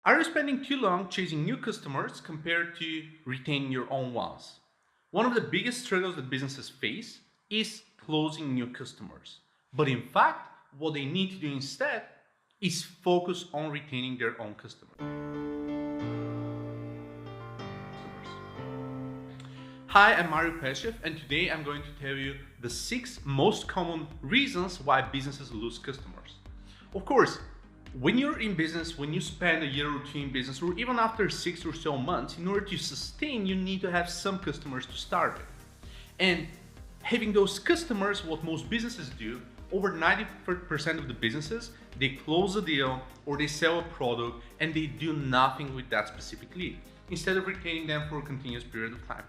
Are you spending too long chasing new customers compared to retaining your own ones? One of the biggest struggles that businesses face is closing new customers. But in fact, what they need to do instead is focus on retaining their own customers. Hi, I'm Mario Peshev, and today I'm going to tell you the 6 most common reasons why businesses lose customers. Of course, when you're in business, when you spend a year or two in business, or even after 6 or so months, in order to sustain, you need to have some customers to start with. And having those customers, what most businesses do, over 90% of the businesses, they close a deal or they sell a product and they do nothing with that specific lead, instead of retaining them for a continuous period of time.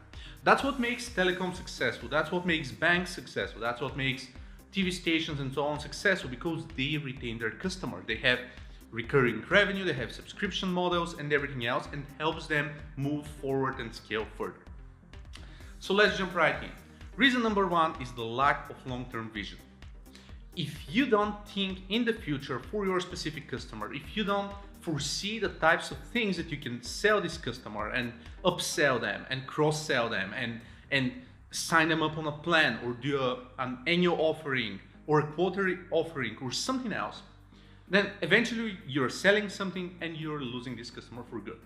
That's what makes telecom successful. That's what makes banks successful. That's what makes TV stations and so on successful, because they retain their customer. They have recurring revenue, they have subscription models and everything else, and helps them move forward and scale further. So let's jump right in. Reason number 1 is the lack of long-term vision. If you don't think in the future for your specific customer, if you don't foresee the types of things that you can sell this customer and upsell them and cross-sell them and sign them up on a plan, or do an annual offering or a quarterly offering or something else, then eventually you're selling something and you're losing this customer for good,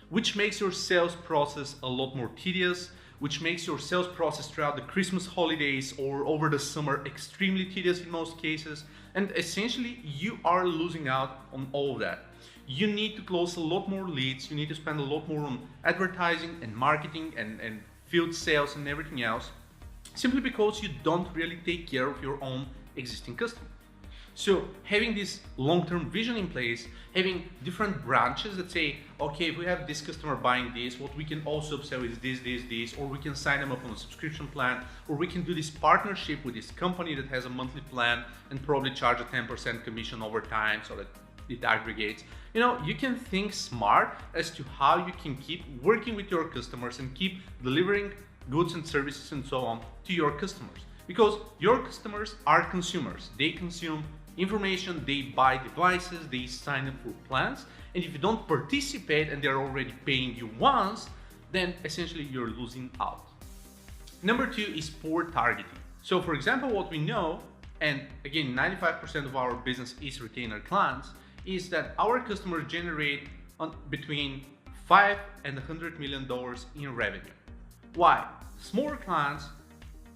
which makes your sales process a lot more tedious, which makes your sales process throughout the Christmas holidays or over the summer extremely tedious in most cases. And essentially you are losing out on all of that. You need to close a lot more leads, you need to spend a lot more on advertising and marketing and field sales and everything else, simply because you don't really take care of your own existing customer. So having this long-term vision in place, having different branches that say, okay, if we have this customer buying this, what we can also upsell is this, or we can sign them up on a subscription plan, or we can do this partnership with this company that has a monthly plan and probably charge a 10% commission over time so that it aggregates. You know, you can think smart as to how you can keep working with your customers and keep delivering goods and services and so on to your customers. Because your customers are consumers. They consume information, they buy devices, they sign up for plans. And if you don't participate and they're already paying you once, then essentially you're losing out. Number 2 is poor targeting. So for example, what we know, and again, 95% of our business is retainer clients, is that our customers generate between $5 and $100 million in revenue. Why? Smaller clients,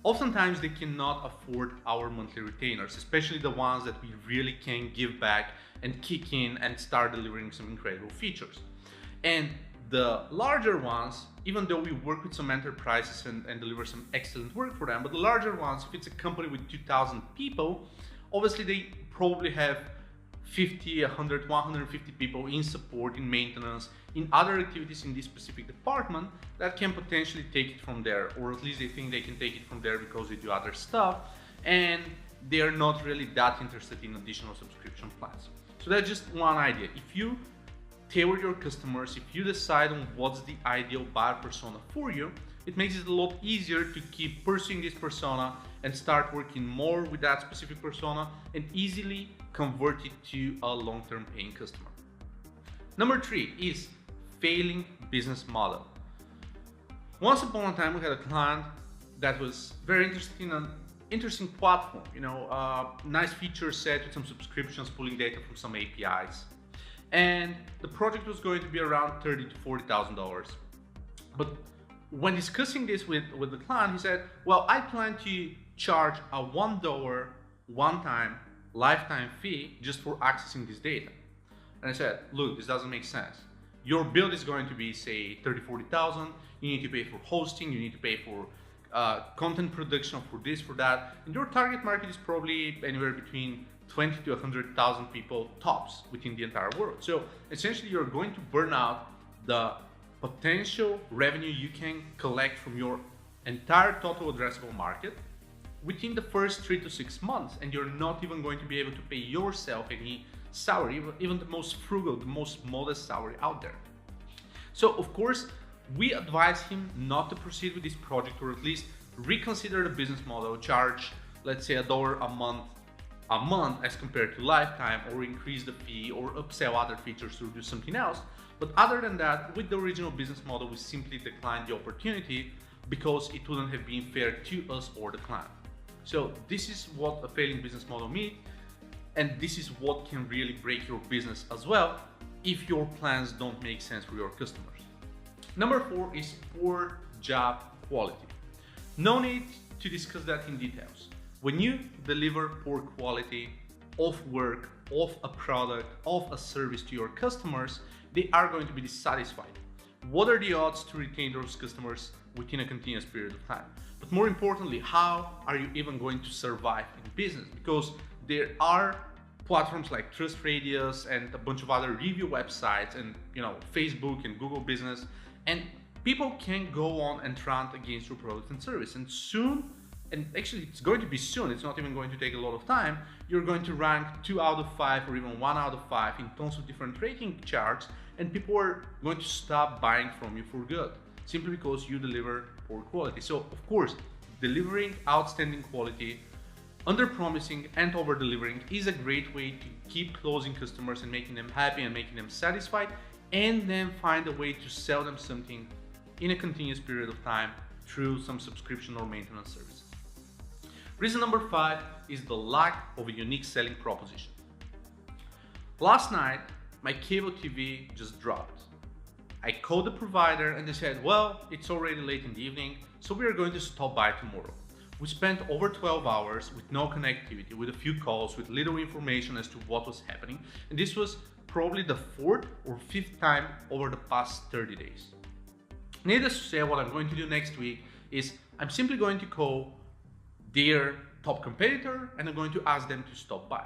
oftentimes they cannot afford our monthly retainers, especially the ones that we really can give back and kick in and start delivering some incredible features. And the larger ones, even though we work with some enterprises and deliver some excellent work for them, but the larger ones, if it's a company with 2,000 people, obviously they probably have 50, 100, 150 people in support, in maintenance, in other activities in this specific department that can potentially take it from there, or at least they think they can take it from there because they do other stuff and they are not really that interested in additional subscription plans. So that's just one idea. If you tailor your customers, if you decide on what's the ideal buyer persona for you, it makes it a lot easier to keep pursuing this persona and start working more with that specific persona and easily convert it to a long-term paying customer. Number 3 is failing business model. Once upon a time, we had a client that was very interested in an interesting platform, nice feature set with some subscriptions, pulling data from some APIs. And the project was going to be around $30,000 to $40,000. But when discussing this with the client, he said, well, I plan to charge a $1 one-time lifetime fee just for accessing this data. And I said, look, this doesn't make sense. Your build is going to be, say, $30,000, $40,000. You need to pay for hosting, you need to pay for content production, for this, for that. And your target market is probably anywhere between 20 to 100,000 people tops within the entire world. So essentially you're going to burn out the potential revenue you can collect from your entire total addressable market within the first 3 to 6 months, and you're not even going to be able to pay yourself any salary, even the most frugal, the most modest salary out there. So of course, we advise him not to proceed with this project, or at least reconsider the business model, charge, let's say, $1 a month a month as compared to lifetime, or increase the fee, or upsell other features to do something else. But other than that, with the original business model, we simply declined the opportunity because it wouldn't have been fair to us or the client. So this is what a failing business model means, and this is what can really break your business as well if your plans don't make sense for your customers. Number 4 is poor job quality. No need to discuss that in details. When you deliver poor quality of work, of a product, of a service to your customers, they are going to be dissatisfied. What are the odds to retain those customers within a continuous period of time? But more importantly, how are you even going to survive in business? Because there are platforms like Trust Radius and a bunch of other review websites, and Facebook and Google Business, and people can go on and rant against your product and service, and soon, and actually it's going to be soon, it's not even going to take a lot of time, you're going to rank 2 out of 5 or even 1 out of 5 in tons of different rating charts, and people are going to stop buying from you for good, simply because you deliver poor quality. So of course, delivering outstanding quality, under-promising and over-delivering is a great way to keep closing customers and making them happy and making them satisfied, and then find a way to sell them something in a continuous period of time through some subscription or maintenance services. Reason number 5 is the lack of a unique selling proposition. Last night, my cable TV just dropped. I called the provider and they said, well, it's already late in the evening, so we are going to stop by tomorrow. We spent over 12 hours with no connectivity, with a few calls, with little information as to what was happening. And this was probably the 4th or 5th time over the past 30 days. Needless to say, what I'm going to do next week is I'm simply going to call their top competitor and I'm going to ask them to stop by.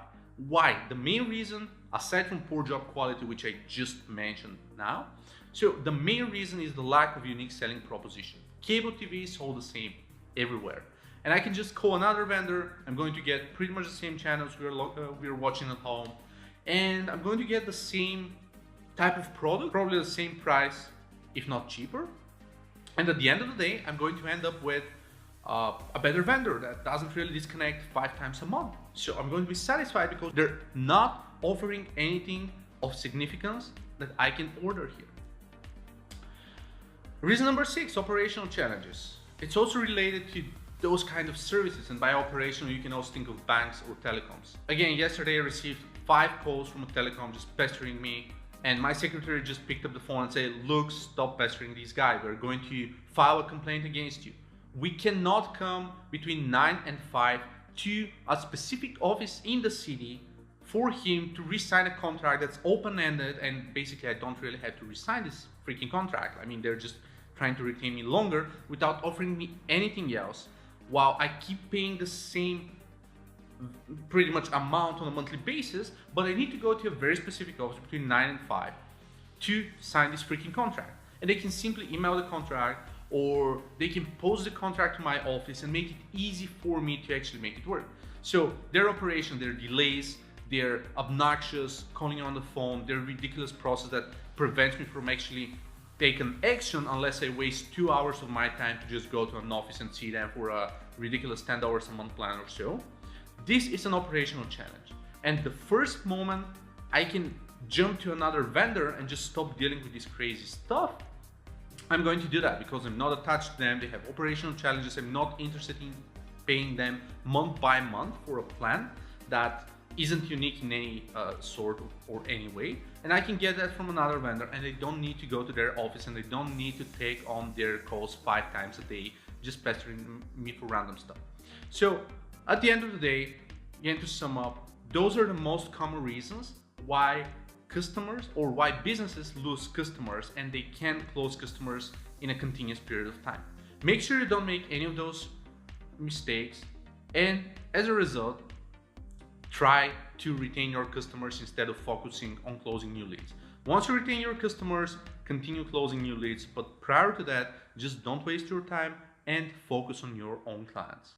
Why? The main reason, aside from poor job quality, which I just mentioned now, so the main reason is the lack of unique selling proposition. Cable TV is all the same everywhere. And I can just call another vendor, I'm going to get pretty much the same channels we're watching at home, and I'm going to get the same type of product, probably the same price, if not cheaper. And at the end of the day, I'm going to end up with a better vendor that doesn't really disconnect 5 times a month. So I'm going to be satisfied because they're not offering anything of significance that I can order here. Reason number 6, operational challenges. It's also related to those kind of services, and by operational you can also think of banks or telecoms. Again, yesterday I received 5 calls from a telecom just pestering me, and my secretary just picked up the phone and said, look, stop pestering this guy, we're going to file a complaint against you. We cannot come between 9 and 5 to a specific office in the city for him to re-sign a contract that's open-ended, and basically I don't really have to re-sign this freaking contract. I mean, they're just trying to retain me longer without offering me anything else, while I keep paying the same pretty much amount on a monthly basis, but I need to go to a very specific office between 9 and 5 to sign this freaking contract. And they can simply email the contract, or they can post the contract to my office and make it easy for me to actually make it work. So their operation, their delays, their obnoxious calling on the phone, their ridiculous process that prevents me from actually taking action unless I waste 2 hours of my time to just go to an office and see them for a ridiculous $10 a month plan or so. This is an operational challenge. And the first moment I can jump to another vendor and just stop dealing with this crazy stuff, I'm going to do that because I'm not attached to them. They have operational challenges. I'm not interested in paying them month by month for a plan that isn't unique in any sort or any way. And I can get that from another vendor, and they don't need to go to their office, and they don't need to take on their calls 5 times a day, just pestering me for random stuff. So at the end of the day, again, to sum up, those are the most common reasons why customers or why businesses lose customers and they can't close customers in a continuous period of time. Make sure you don't make any of those mistakes, and as a result, try to retain your customers instead of focusing on closing new leads. Once you retain your customers, continue closing new leads, but prior to that, just don't waste your time and focus on your own clients.